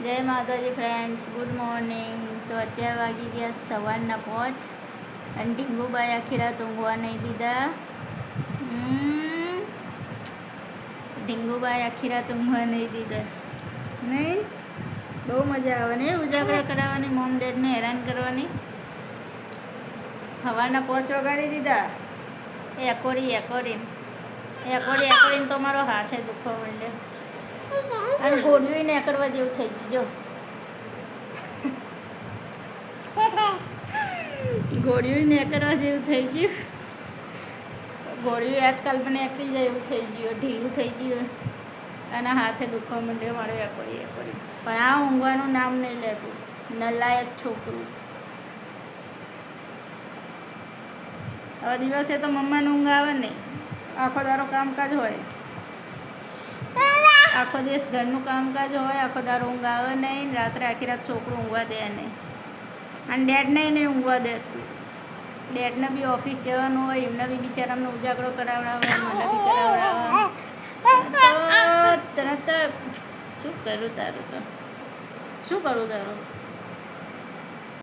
જય માતાજી friends, good morning. તો અત્યારે વાગી ગયા સવારના 5 અને ઢીંગુબાઈ આખી રાત ઊંઘવા નહીં દીધા. ઢીંગુબાઈ આખી રાત ઊંઘવા નહીં દીધા નહીં. બહુ મજા આવે ને ઉજાગરા કરાવવાની, મોમ ડેડને હેરાન કરવાની. સવારના 5 વગાડી દીધા. એકોડીને તો મારો હાથે દુખવા માંડ્યો અને ગોળીઓ ને કરવા જેવું થઈ ગયું. જો ગોળીઓ ને કરવા જેવું થઈ ગયું. ગોળીઓ આજકાલ પણ એકલી જાય એવું થઈ ગયું, ઢીલું થઈ ગયું અને હાથે દુખવા માંડ્યો મારો એકોડી. પણ આ ઊંઘવાનું નામ નહીં લેતું, નલાયક છોકરું. હવે દિવસે તો મમ્માને ઊંઘ આવે નહીં, આખો દારો કામકાજ હોય, આખો દિવસ ઘરનું કામકાજ હોય, આખો દારો ઊંઘ આવે નહીં. રાત્રે આખી રાત છોકરું ઊંઘવા દે નહીં અને ડેડને નહીં ઊંઘવા દેતું. ડેડને બી ઓફિસ જવાનું હોય, એમને બી બિચારામને ઉજાગરો કરાવડાવે, મને બી કરાવડાવે. તરત શું કરું તારું?